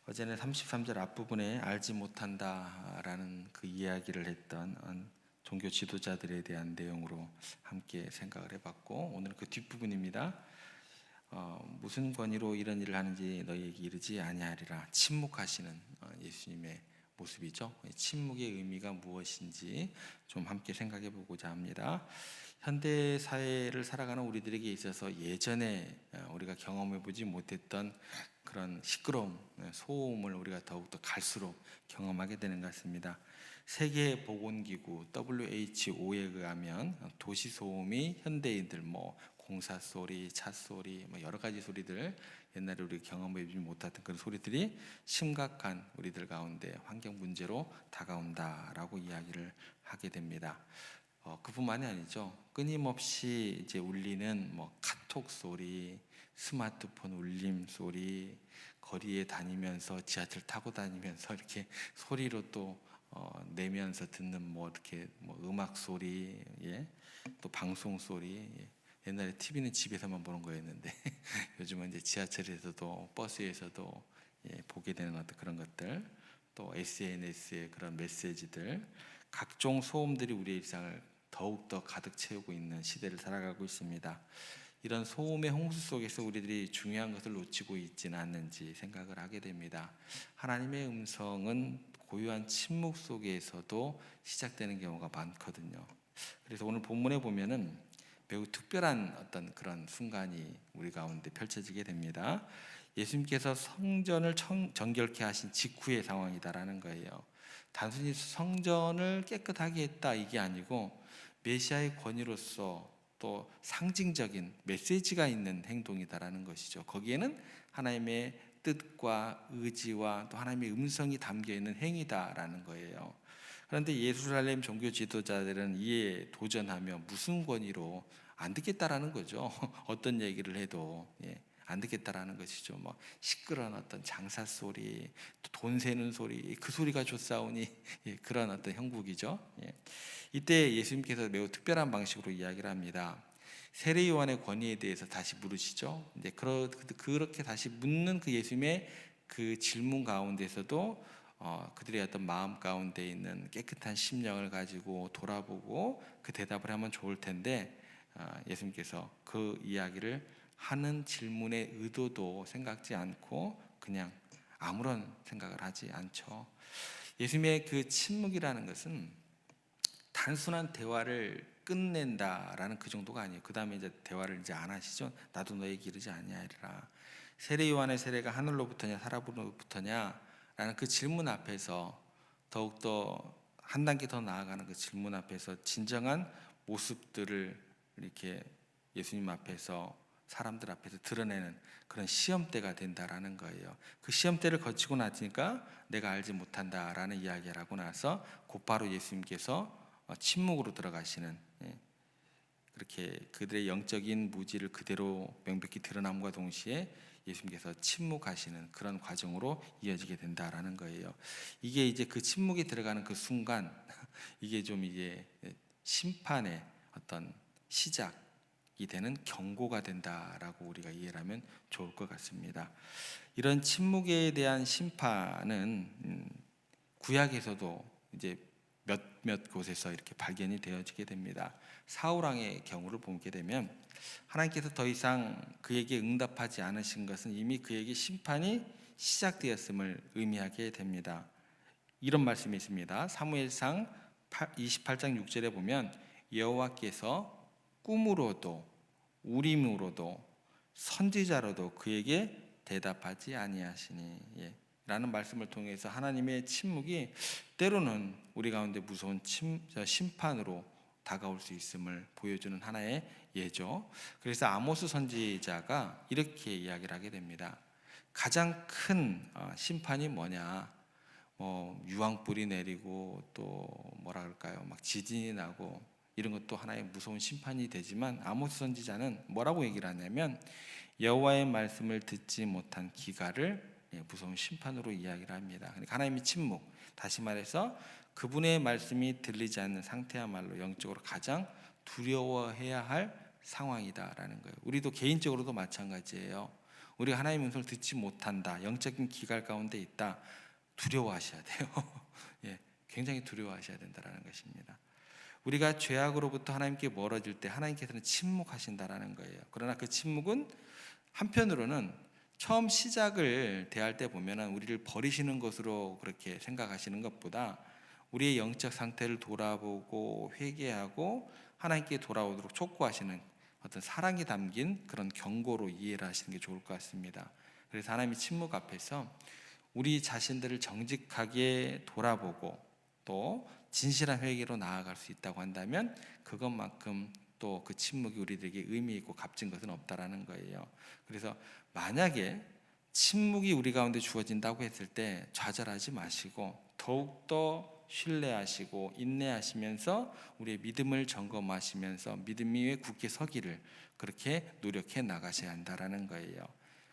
어제는 33절 앞부분에 알지 못한다라는 그 이야기를 했던 종교 지도자들에 대한 내용으로 함께 생각을 해봤고, 오늘은 그 뒷부분입니다. 무슨 권위로 이런 일을 하는지 너희에게 이르지 아니하리라. 침묵하시는 예수님의 모습이죠. 침묵의 의미가 무엇인지 좀 함께 생각해 보고자 합니다. 현대 사회를 살아가는 우리들에게 있어서 예전에 우리가 경험해 보지 못했던 그런 시끄러움, 소음을 우리가 더욱더 갈수록 경험하게 되는 것 같습니다. 세계보건기구 WHO에 의하면 도시 소음이 현대인들 공사 소리, 차 소리, 여러 가지 소리들, 옛날에 우리 경험해보지 못했던 그런 소리들이 심각한 우리들 가운데 환경 문제로 다가온다라고 이야기를 하게 됩니다. 그뿐만이 아니죠. 끊임없이 이제 울리는 카톡 소리, 스마트폰 울림 소리, 거리에 다니면서 지하철 타고 다니면서 이렇게 소리로 또 내면서 듣는 이렇게 음악 소리, 또 방송 소리. 옛날에 TV는 집에서만 보는 거였는데 요즘은 이제 지하철에서도 버스에서도 보게 되는 어떤 그런 것들, 또 SNS의 그런 메시지들, 각종 소음들이 우리의 일상을 더욱더 가득 채우고 있는 시대를 살아가고 있습니다. 이런 소음의 홍수 속에서 우리들이 중요한 것을 놓치고 있지는 않는지 생각을 하게 됩니다. 하나님의 음성은 고요한 침묵 속에서도 시작되는 경우가 많거든요. 그래서 오늘 본문에 보면은 매우 특별한 어떤 그런 순간이 우리 가운데 펼쳐지게 됩니다. 예수님께서 성전을 정결케 하신 직후의 상황이다라는 거예요. 단순히 성전을 깨끗하게 했다 이게 아니고 메시아의 권위로서 또 상징적인 메시지가 있는 행동이다라는 것이죠. 거기에는 하나님의 뜻과 의지와 또 하나님의 음성이 담겨 있는 행위다라는 거예요. 그런데 예루살렘 종교 지도자들은 이에 도전하며 무슨 권위로 안 듣겠다라는 거죠. 어떤 얘기를 해도 안 듣겠다라는 것이죠. 시끄러운 어떤 장사 소리, 돈 세는 소리, 그 소리가 좋사오니 그런 어떤 형국이죠. 이때 예수님께서 매우 특별한 방식으로 이야기를 합니다. 세례 요한의 권위에 대해서 다시 물으시죠. 이제 그렇게 다시 묻는 그 예수님의 그 질문 가운데서도 그들의 어떤 마음 가운데 있는 깨끗한 심령을 가지고 돌아보고 그 대답을 하면 좋을 텐데, 예수님께서 그 이야기를 하는 질문의 의도도 생각지 않고 그냥 아무런 생각을 하지 않죠. 예수님의 그 침묵이라는 것은 단순한 대화를 끝낸다라는 그 정도가 아니에요. 그 다음에 이제 대화를 이제 안 하시죠. 나도 너에게 이르지 아니하리라. 세례 요한의 세례가 하늘로부터냐 사람으로부터냐 라는 그 질문 앞에서 더욱더 한 단계 더 나아가는 그 질문 앞에서 진정한 모습들을 이렇게 예수님 앞에서 사람들 앞에서 드러내는 그런 시험대가 된다라는 거예요. 그 시험대를 거치고 나니까 내가 알지 못한다라는 이야기를 하고 나서 곧바로 예수님께서 침묵으로 들어가시는, 그렇게 그들의 영적인 무지를 그대로 명백히 드러남과 동시에 예수님께서 침묵하시는 그런 과정으로 이어지게 된다라는 거예요. 이게 이제 그 침묵에 들어가는 그 순간 이게 좀 이제 심판의 어떤 시작이 되는 경고가 된다라고 우리가 이해를 하면 좋을 것 같습니다. 이런 침묵에 대한 심판은 구약에서도 이제 몇몇 곳에서 이렇게 발견이 되어지게 됩니다. 사울 왕의 경우를 보게 되면 하나님께서 더 이상 그에게 응답하지 않으신 것은 이미 그에게 심판이 시작되었음을 의미하게 됩니다. 이런 말씀이 있습니다. 사무엘상 28장 6절에 보면 여호와께서 꿈으로도 우림으로도 선지자로도 그에게 대답하지 아니하시니, 라는 말씀을 통해서 하나님의 침묵이 때로는 우리 가운데 무서운 심판으로 다가올 수 있음을 보여주는 하나의 예죠. 그래서 아모스 선지자가 이렇게 이야기를 하게 됩니다. 가장 큰 심판이 뭐냐? 유황불이 내리고 또 뭐라 그럴까요? 막 지진이 나고 이런 것도 하나의 무서운 심판이 되지만 아모스 선지자는 뭐라고 얘기를 하냐면 여호와의 말씀을 듣지 못한 기갈을 무서운 심판으로 이야기를 합니다. 그러니까 하나님의 침묵, 다시 말해서 그분의 말씀이 들리지 않는 상태야말로 영적으로 가장 두려워해야 할 상황이다라는 거예요. 우리도 개인적으로도 마찬가지예요. 우리가 하나님의 음성을 듣지 못한다, 영적인 기갈 가운데 있다, 두려워하셔야 돼요. 예, 굉장히 두려워하셔야 된다는 것입니다. 우리가 죄악으로부터 하나님께 멀어질 때 하나님께서는 침묵하신다라는 거예요. 그러나 그 침묵은 한편으로는 처음 시작을 대할 때 보면은 우리를 버리시는 것으로 그렇게 생각하시는 것보다 우리의 영적 상태를 돌아보고 회개하고 하나님께 돌아오도록 촉구하시는 어떤 사랑이 담긴 그런 경고로 이해를 하시는 게 좋을 것 같습니다. 그래서 하나님의 침묵 앞에서 우리 자신들을 정직하게 돌아보고 또 진실한 회개로 나아갈 수 있다고 한다면 그것만큼 또 그 침묵이 우리들에게 의미 있고 값진 것은 없다라는 거예요. 그래서 만약에 침묵이 우리 가운데 주어진다고 했을 때 좌절하지 마시고 더욱더 신뢰하시고 인내하시면서 우리의 믿음을 점검하시면서 믿음 위에 굳게 서기를 그렇게 노력해 나가셔야 한다라는 거예요.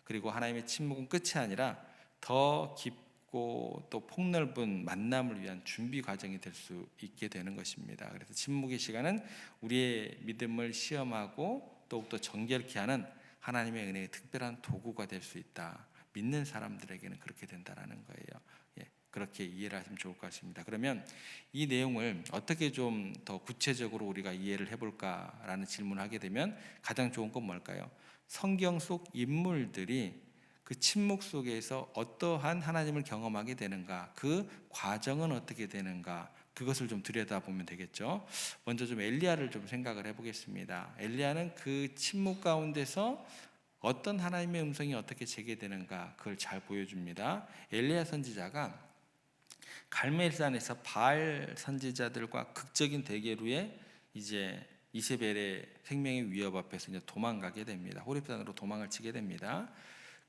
그리고 하나님의 침묵은 끝이 아니라 더 깊고 또 폭넓은 만남을 위한 준비 과정이 될 수 있게 되는 것입니다. 그래서 침묵의 시간은 우리의 믿음을 시험하고 더욱더 정결케 하는 하나님의 은혜의 특별한 도구가 될 수 있다. 믿는 사람들에게는 그렇게 된다라는 거예요. 예, 그렇게 이해를 하시면 좋을 것 같습니다. 그러면 이 내용을 어떻게 좀 더 구체적으로 우리가 이해를 해볼까라는 질문을 하게 되면 가장 좋은 건 뭘까요? 성경 속 인물들이 그 침묵 속에서 어떠한 하나님을 경험하게 되는가, 그 과정은 어떻게 되는가, 그것을 좀 들여다보면 되겠죠. 먼저 좀 엘리야를 좀 생각을 해보겠습니다. 엘리야는 그 침묵 가운데서 어떤 하나님의 음성이 어떻게 제기되는가 그걸 잘 보여줍니다. 엘리야 선지자가 갈멜산에서 바알 선지자들과 극적인 대결 후에 이제 이세벨의 생명의 위협 앞에서 이제 도망가게 됩니다. 호렙산으로 도망을 치게 됩니다.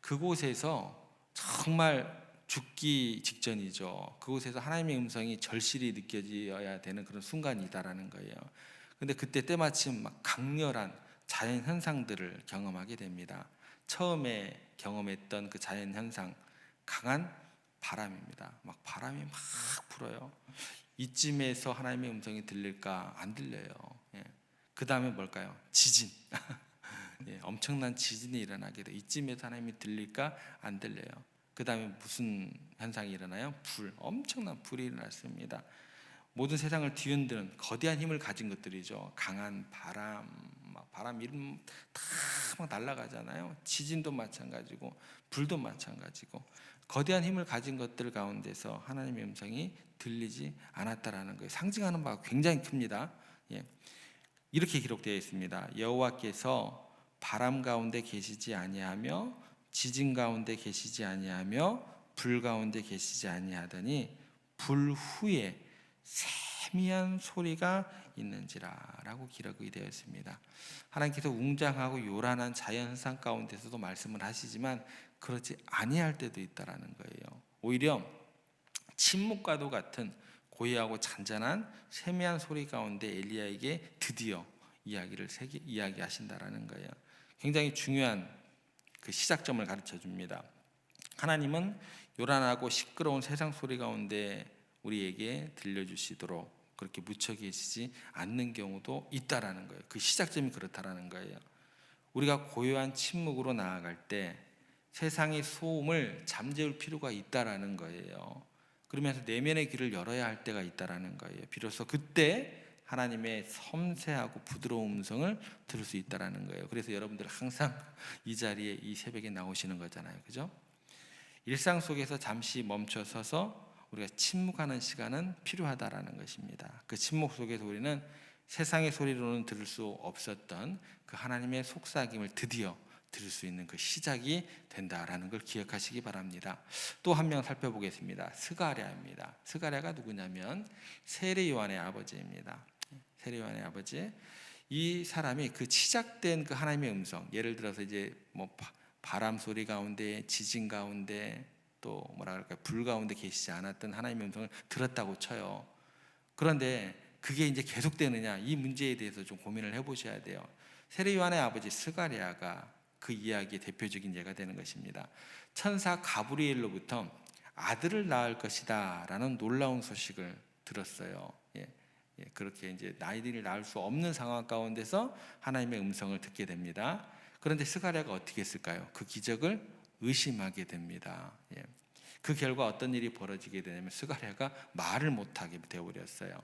그곳에서 정말 죽기 직전이죠. 그곳에서 하나님의 음성이 절실히 느껴져야 되는 그런 순간이다라는 거예요. 근데 그때 때마침 막 강렬한 자연 현상들을 경험하게 됩니다. 처음에 경험했던 그 자연 현상, 강한 바람입니다. 막 바람이 막 불어요. 이쯤에서 하나님의 음성이 들릴까? 안 들려요. 예. 그 다음에 뭘까요? 지진. 예, 엄청난 지진이 일어나게 돼. 이쯤에서 하나님이 들릴까? 안 들려요. 그 다음에 무슨 현상이 일어나요? 엄청난 불이 일어났습니다. 모든 세상을 뒤흔드는 거대한 힘을 가진 것들이죠. 강한 바람, 바람 이름 다막 날아가잖아요. 지진도 마찬가지고 불도 마찬가지고 거대한 힘을 가진 것들 가운데서 하나님의 음성이 들리지 않았다라는 거예요. 상징하는 바가 굉장히 큽니다. 예. 이렇게 기록되어 있습니다. 여호와께서 바람 가운데 계시지 아니하며 지진 가운데 계시지 아니하며 불 가운데 계시지 아니하더니 불 후에 세미한 소리가 있는지라라고 기록이 되어 있습니다. 하나님께서 웅장하고 요란한 자연현상 가운데서도 말씀을 하시지만 그렇지 아니할 때도 있다라는 거예요. 오히려 침묵과도 같은 고요하고 잔잔한 세미한 소리 가운데 엘리야에게 드디어 이야기하신다라는 거예요. 굉장히 중요한 그 시작점을 가르쳐 줍니다. 하나님은 요란하고 시끄러운 세상 소리 가운데 우리에게 들려주시도록 그렇게 묻혀 계시지 않는 경우도 있다라는 거예요. 그 시작점이 그렇다라는 거예요. 우리가 고요한 침묵으로 나아갈 때 세상의 소음을 잠재울 필요가 있다라는 거예요. 그러면서 내면의 귀를 열어야 할 때가 있다라는 거예요. 비로소 그때 하나님의 섬세하고 부드러운 음성을 들을 수 있다라는 거예요. 그래서 여러분들 항상 이 자리에 이 새벽에 나오시는 거잖아요. 그죠? 일상 속에서 잠시 멈춰 서서 우리가 침묵하는 시간은 필요하다라는 것입니다. 그 침묵 속에서 우리는 세상의 소리로는 들을 수 없었던 그 하나님의 속삭임을 드디어 들을 수 있는 그 시작이 된다라는 걸 기억하시기 바랍니다. 또 한 명 살펴보겠습니다. 스가랴입니다. 스가랴가 누구냐면 세례 요한의 아버지입니다. 세례 요한의 아버지. 이 사람이 그 시작된 그 하나님의 음성, 예를 들어서 이제 뭐 바람 소리 가운데, 지진 가운데, 또 뭐라 그럴까요? 불 가운데 계시지 않았던 하나님의 음성을 들었다고 쳐요. 그런데 그게 이제 계속되느냐, 이 문제에 대해서 좀 고민을 해보셔야 돼요. 세례 요한의 아버지 스가랴가 그 이야기의 대표적인 예가 되는 것입니다. 천사 가브리엘로부터 아들을 낳을 것이다 라는 놀라운 소식을 들었어요. 그렇게 이제 아이들을 낳을 수 없는 상황 가운데서 하나님의 음성을 듣게 됩니다. 그런데 스가랴가 어떻게 했을까요? 그 기적을 의심하게 됩니다. 예. 그 결과 어떤 일이 벌어지게 되냐면 스가랴가 말을 못하게 되어버렸어요.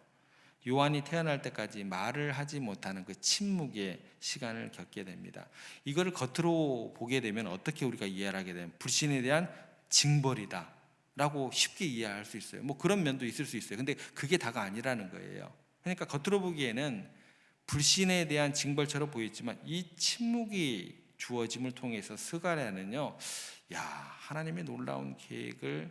요한이 태어날 때까지 말을 하지 못하는 그 침묵의 시간을 겪게 됩니다. 이거를 겉으로 보게 되면 어떻게 우리가 이해를 하게 되면 불신에 대한 징벌이다 라고 쉽게 이해할 수 있어요. 뭐 그런 면도 있을 수 있어요. 근데 그게 다가 아니라는 거예요. 그러니까 겉으로 보기에는 불신에 대한 징벌처럼 보였지만 이 침묵이 주어짐을 통해서 스가랴는요, 야, 하나님의 놀라운 계획을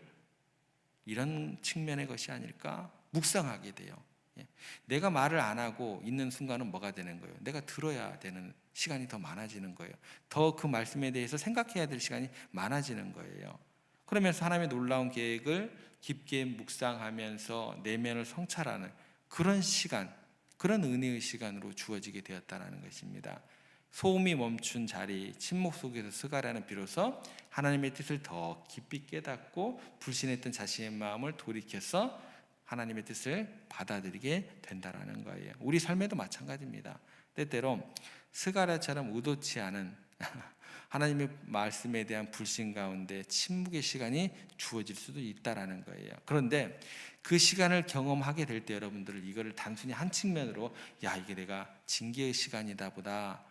이런 측면의 것이 아닐까 묵상하게 돼요. 예. 내가 말을 안 하고 있는 순간은 뭐가 되는 거예요? 내가 들어야 되는 시간이 더 많아지는 거예요. 더 그 말씀에 대해서 생각해야 될 시간이 많아지는 거예요. 그러면서 하나님의 놀라운 계획을 깊게 묵상하면서 내면을 성찰하는 그런 시간, 그런 은혜의 시간으로 주어지게 되었다는 것입니다. 소음이 멈춘 자리, 침묵 속에서 스가랴는 비로소 하나님의 뜻을 더 깊이 깨닫고 불신했던 자신의 마음을 돌이켜서 하나님의 뜻을 받아들이게 된다는 거예요. 우리 삶에도 마찬가지입니다. 때때로 스가랴처럼 의도치 않은 하나님의 말씀에 대한 불신 가운데 침묵의 시간이 주어질 수도 있다는 거예요. 그런데 그 시간을 경험하게 될 때 여러분들은 이거를 단순히 한 측면으로 야, 이게 내가 징계의 시간이다 보다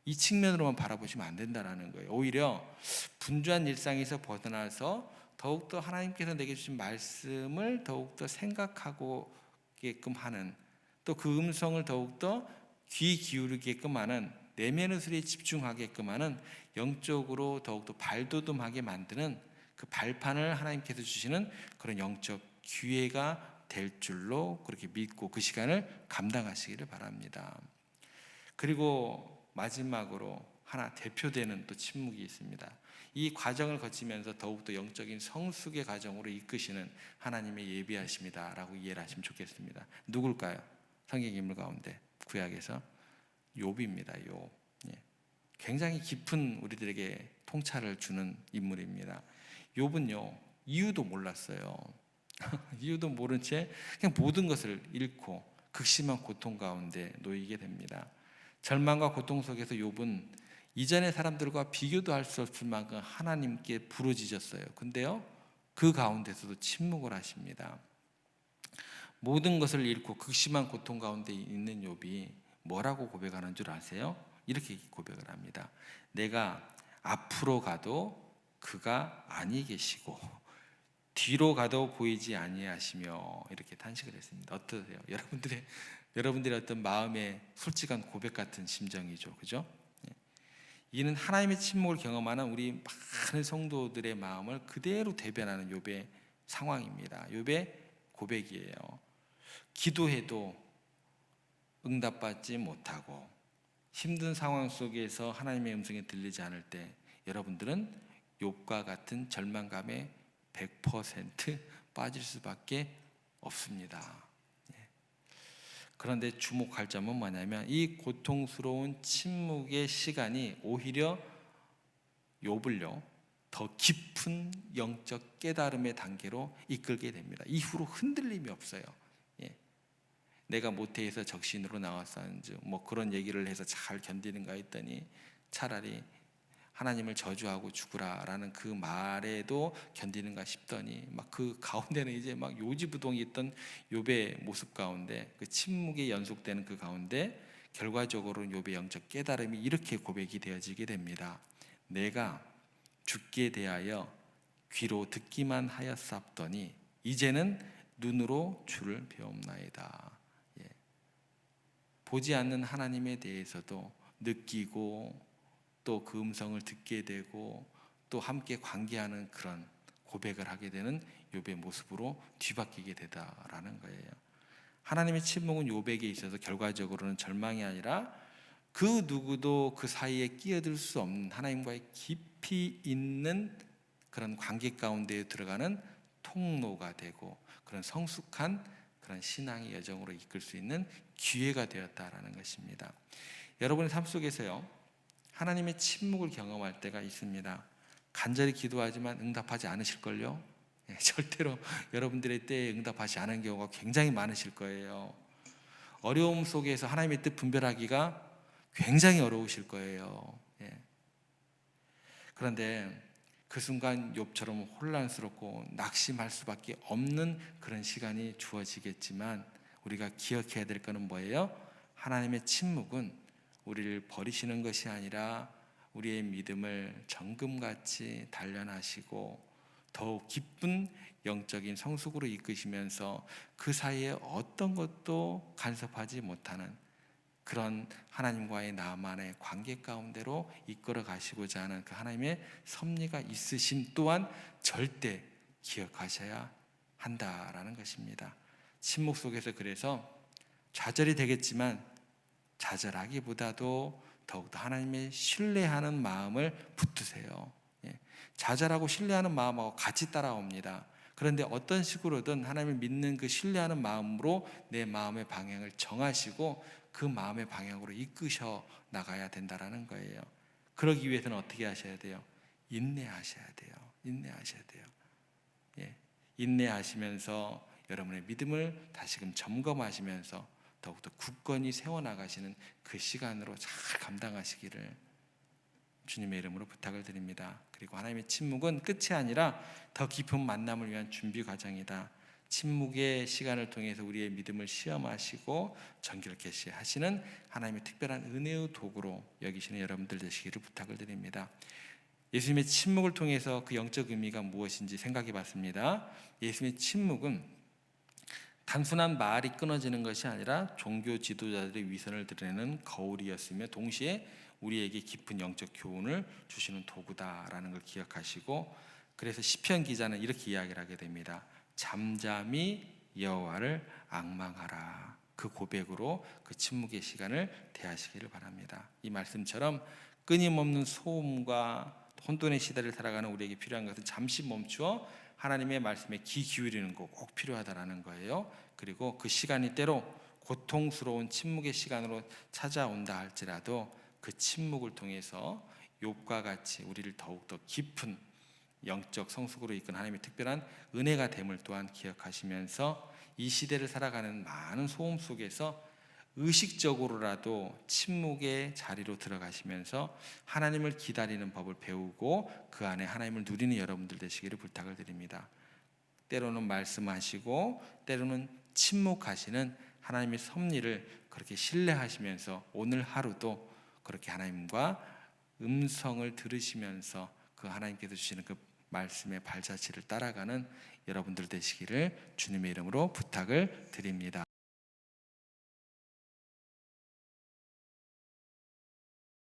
이 측면으로만 바라보시면 안 된다는 거예요. 오히려 분주한 일상에서 벗어나서 더욱더 하나님께서 내게 주신 말씀을 더욱더 생각하게끔 하는, 또 그 음성을 더욱더 귀 기울이게끔 하는, 내면의 소리에 집중하게끔 하는, 영적으로 더욱더 발돋움하게 만드는 그 발판을 하나님께서 주시는 그런 영적 기회가 될 줄로 그렇게 믿고 그 시간을 감당하시기를 바랍니다. 그리고 마지막으로 하나 대표되는 또 침묵이 있습니다. 이 과정을 거치면서 더욱더 영적인 성숙의 과정으로 이끄시는 하나님의 예비하심이다라고 이해를 하시면 좋겠습니다. 누굴까요? 성경 인물 가운데 구약에서 욥입니다. 욥. 굉장히 깊은 우리들에게 통찰을 주는 인물입니다. 욥은요, 이유도 몰랐어요. 이유도 모른 채 그냥 모든 것을 잃고 극심한 고통 가운데 놓이게 됩니다. 절망과 고통 속에서 욥은 이전의 사람들과 비교도 할 수 없을 만큼 하나님께 부르짖었어요. 근데요, 그 가운데서도 침묵을 하십니다. 모든 것을 잃고 극심한 고통 가운데 있는 욥이 뭐라고 고백하는 줄 아세요? 이렇게 고백을 합니다. 내가 앞으로 가도 그가 아니 계시고 뒤로 가도 보이지 아니하시며, 이렇게 탄식을 했습니다. 어떠세요? 여러분들의 어떤 마음의 솔직한 고백 같은 심정이죠, 그죠? 이는 하나님의 침묵을 경험하는 우리 많은 성도들의 마음을 그대로 대변하는 욥의 상황입니다. 욥의 고백이에요. 기도해도 응답받지 못하고 힘든 상황 속에서 하나님의 음성이 들리지 않을 때 여러분들은 욥과 같은 절망감에 100% 빠질 수밖에 없습니다. 그런데 주목할 점은 뭐냐면 이 고통스러운 침묵의 시간이 오히려 욥을요, 더 깊은 영적 깨달음의 단계로 이끌게 됩니다. 이후로 흔들림이 없어요. 내가 모태에서 적신으로 나왔었는지 뭐 그런 얘기를 해서 잘 견디는가 했더니 차라리 하나님을 저주하고 죽으라라는 그 말에도 견디는가 싶더니 막 그 가운데는 이제 막 요지부동이 있던 욥의 모습 가운데 그 침묵이 연속되는 그 가운데 결과적으로 욥의 영적 깨달음이 이렇게 고백이 되어지게 됩니다. 내가 죽게 대하여 귀로 듣기만 하였사옵더니 이제는 눈으로 주를 배움나이다. 보지 않는 하나님에 대해서도 느끼고 또 그 음성을 듣게 되고 또 함께 관계하는 그런 고백을 하게 되는 욥의 모습으로 뒤바뀌게 되다라는 거예요. 하나님의 침묵은 욥에게 있어서 결과적으로는 절망이 아니라 그 누구도 그 사이에 끼어들 수 없는 하나님과의 깊이 있는 그런 관계 가운데 들어가는 통로가 되고 그런 성숙한 그런 신앙의 여정으로 이끌 수 있는 기회가 되었다라는 것입니다. 여러분의 삶 속에서요, 하나님의 침묵을 경험할 때가 있습니다. 간절히 기도하지만 응답하지 않으실걸요? 절대로 여러분들의 때에 응답하지 않은 경우가 굉장히 많으실 거예요. 어려움 속에서 하나님의 뜻 분별하기가 굉장히 어려우실 거예요. 그런데 그 순간 욥처럼 혼란스럽고 낙심할 수밖에 없는 그런 시간이 주어지겠지만 우리가 기억해야 될 것은 뭐예요? 하나님의 침묵은 우리를 버리시는 것이 아니라 우리의 믿음을 정금같이 단련하시고 더욱 깊은 영적인 성숙으로 이끄시면서 그 사이에 어떤 것도 간섭하지 못하는 그런 하나님과의 나만의 관계 가운데로 이끌어 가시고자 하는 그 하나님의 섭리가 있으심 또한 절대 기억하셔야 한다라는 것입니다. 침묵 속에서 그래서 좌절이 되겠지만 좌절하기보다도 더욱더 하나님의 신뢰하는 마음을 붙드세요. 좌절하고 신뢰하는 마음하고 같이 따라옵니다. 그런데 어떤 식으로든 하나님을 믿는 그 신뢰하는 마음으로 내 마음의 방향을 정하시고 그 마음의 방향으로 이끄셔 나가야 된다라는 거예요. 그러기 위해서는 어떻게 하셔야 돼요? 인내하셔야 돼요. 인내하셔야 돼요. 인내하시면서 여러분의 믿음을 다시금 점검하시면서 더욱더 굳건히 세워나가시는 그 시간으로 잘 감당하시기를 주님의 이름으로 부탁을 드립니다. 그리고 하나님의 침묵은 끝이 아니라 더 깊은 만남을 위한 준비 과정이다. 침묵의 시간을 통해서 우리의 믿음을 시험하시고 정결케 하시는 하나님의 특별한 은혜의 도구로 여기시는 여러분들 되시기를 부탁을 드립니다. 예수님의 침묵을 통해서 그 영적 의미가 무엇인지 생각해 봤습니다. 예수님의 침묵은 단순한 말이 끊어지는 것이 아니라 종교 지도자들의 위선을 드러내는 거울이었으며 동시에 우리에게 깊은 영적 교훈을 주시는 도구다라는 걸 기억하시고, 그래서 시편 기자는 이렇게 이야기를 하게 됩니다. 잠잠히 여호와를 앙망하라. 그 고백으로 그 침묵의 시간을 대하시기를 바랍니다. 이 말씀처럼 끊임없는 소음과 혼돈의 시대를 살아가는 우리에게 필요한 것은 잠시 멈추어 하나님의 말씀에 귀 기울이는 거 꼭 필요하다라는 거예요. 그리고 그 시간이 때로 고통스러운 침묵의 시간으로 찾아온다 할지라도 그 침묵을 통해서 욥과 같이 우리를 더욱더 깊은 영적 성숙으로 이끈 하나님의 특별한 은혜가 됨을 또한 기억하시면서 이 시대를 살아가는 많은 소음 속에서 의식적으로라도 침묵의 자리로 들어가시면서 하나님을 기다리는 법을 배우고 그 안에 하나님을 누리는 여러분들 되시기를 부탁을 드립니다. 때로는 말씀하시고 때로는 침묵하시는 하나님의 섭리를 그렇게 신뢰하시면서 오늘 하루도 그렇게 하나님과 음성을 들으시면서 그 하나님께서 주시는 그 말씀의 발자취를 따라가는 여러분들 되시기를 주님의 이름으로 부탁을 드립니다.